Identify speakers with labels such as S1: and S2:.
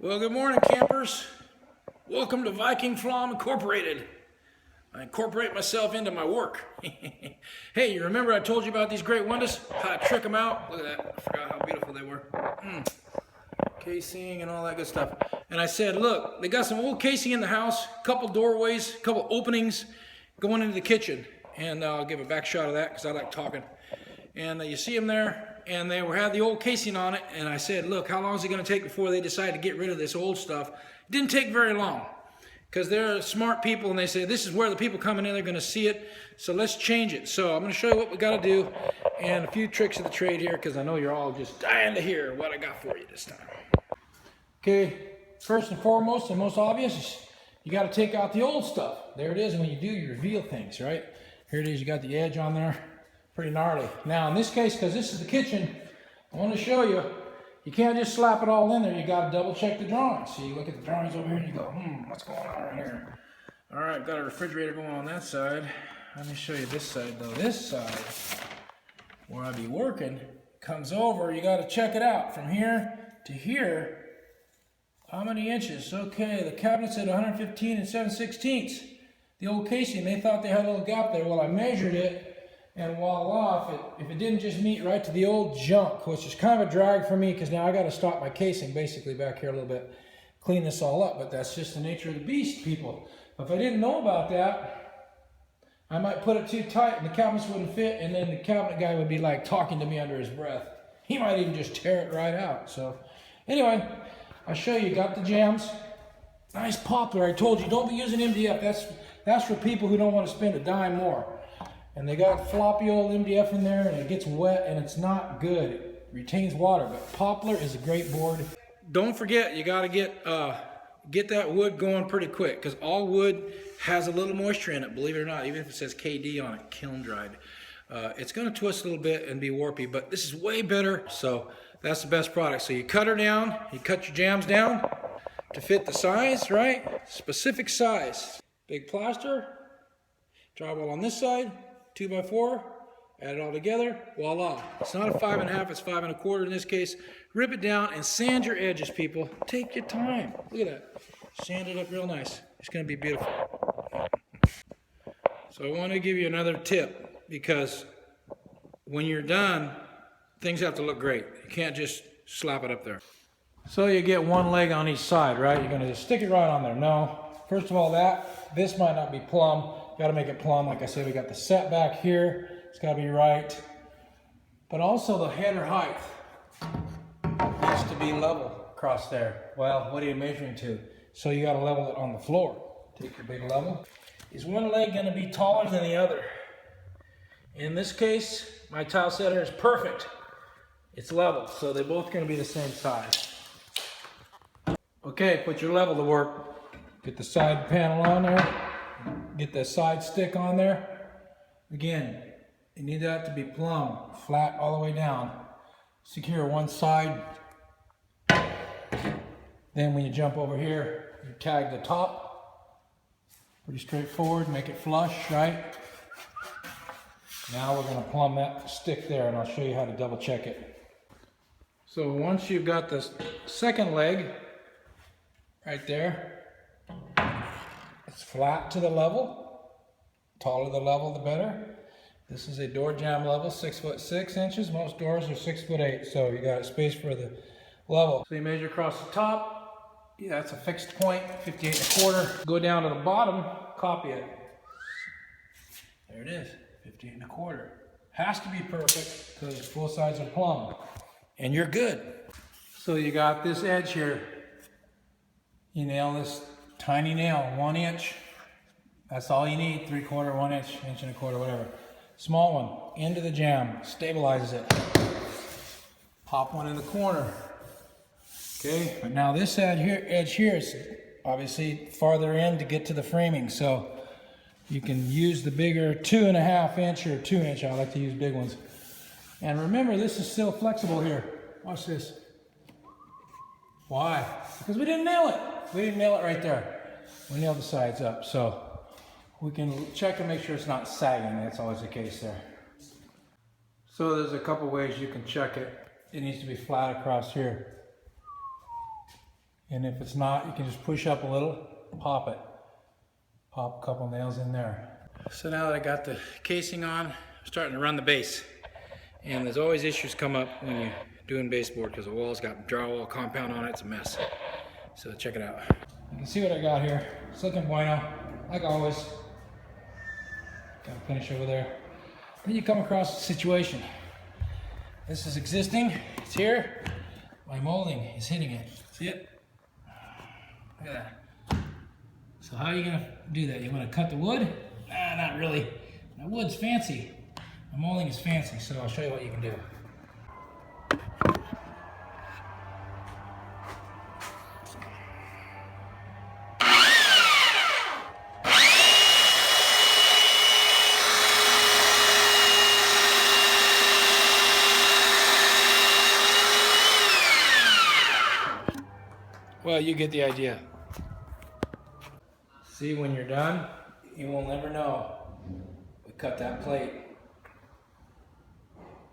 S1: Well, good morning, campers. Welcome to Viking Flom Incorporated. I incorporate myself into my work. Hey, you remember I told you about these great windows? How to trick them out? Look at that. I forgot how beautiful they were. Casing and all that good stuff. And I said, look, they got some old casing in the house, a couple doorways, a couple openings going into the kitchen. And I'll give a back shot of that because I like talking. And you see them there, and they had the old casing on it. And I said, look, how long is it going to take before they decide to get rid of this old stuff? It didn't take very long because they're smart people, and they say, this is where the people coming in, they're going to see it. So let's change it. So I'm going to show you what we got to do and a few tricks of the trade here because I know you're all just dying to hear what I got for you this time. Okay, first and foremost and most obvious is you got to take out the old stuff. There it is, and when you do, you reveal things, right? Here it is, you got the edge on there. Pretty gnarly. Now in this case, because this is the kitchen, I want to show you, you can't just slap it all in there. You got to double check the drawings. So you look at the drawings over here and you go, what's going on right here? All right, got a refrigerator going on that side. Let me show you this side though. This side, where I be working, comes over. You got to check it out from here to here. How many inches? Okay, the cabinet's at 115 and 7/16. The old casing, they thought they had a little gap there. Well, I measured it. And voila, if it didn't just meet right to the old junk, which is kind of a drag for me because now I got to stop my casing basically back here a little bit, clean this all up, but that's just the nature of the beast, people. If I didn't know about that, I might put it too tight and the cabinets wouldn't fit, and then the cabinet guy would be like talking to me under his breath. He might even just tear it right out. So anyway, I'll show you, got the jams. Nice poplar. I told you, don't be using MDF. That's for people who don't want to spend a dime more. And they got floppy old MDF in there, and it gets wet, and it's not good. It retains water, but poplar is a great board. Don't forget, you got to get that wood going pretty quick, because all wood has a little moisture in it, believe it or not, even if it says KD on it, kiln dried. It's going to twist a little bit and be warpy, but this is way better, so that's the best product. So you cut her down, you cut your jams down to fit the size, right? Specific size. Big plaster, drywall on this side, 2x4, add it all together, voila. It's not a 5.5, it's 5 1/4 in this case. Rip it down and sand your edges, people. Take your time. Look at that. Sand it up real nice. It's going to be beautiful. So I want to give you another tip because when you're done, things have to look great. You can't just slap it up there. So you get one leg on each side, right? You're going to just stick it right on there. No. First of all, this might not be plumb. Got to make it plumb. Like I said, we got the setback here. It's got to be right. But also the header height has to be level across there. Well, what are you measuring to? So you got to level it on the floor. Take your big level. Is one leg going to be taller than the other? In this case, my tile setter is perfect. It's level, so they're both going to be the same size. Okay, put your level to work. Get the side panel on there. Get the side stick on there. Again, you need that to be plumb, flat all the way down. Secure one side. Then when you jump over here, you tag the top. Pretty straightforward, make it flush, right? Now we're going to plumb that stick there, and I'll show you how to double check it. So once you've got the second leg right there, it's flat to the level. Taller the level, the better. This is a door jamb level, 6'6". Most doors are 6'8", so you got space for the level. So you measure across the top. Yeah, that's a fixed point, 58 1/4. Go down to the bottom, copy it. There it is, 58 1/4. Has to be perfect because both sides are plumb, and you're good. So you got this edge here. You nail this tiny nail, 1 inch. That's all you need, 3/4, 1 inch, 1 1/4, whatever. Small one, into the jamb, stabilizes it. Pop one in the corner. Okay, but now this edge here is obviously farther in to get to the framing, so you can use the bigger 2.5 inch or 2 inch. I like to use big ones. And remember, this is still flexible here. Watch this. Why? Because we didn't nail it. We didn't nail it right there. We nailed the sides up, so we can check and make sure it's not sagging. That's always the case there. So there's a couple ways you can check it. It needs to be flat across here. And if it's not, you can just push up a little, pop it. Pop a couple nails in there. So now that I got the casing on, I'm starting to run the base. And there's always issues come up when you're doing baseboard because the wall's got drywall compound on it, it's a mess. So check it out. You can see what I got here. It's looking bueno, like always. Got a finish over there. Then you come across a situation. This is existing, it's here. My molding is hitting it. See it? Look at that. So how are you gonna do that? You wanna cut the wood? Nah, not really. The wood's fancy. The molding is fancy, so I'll show you what you can do. Well, you get the idea. See, when you're done, you will never know we cut that plate.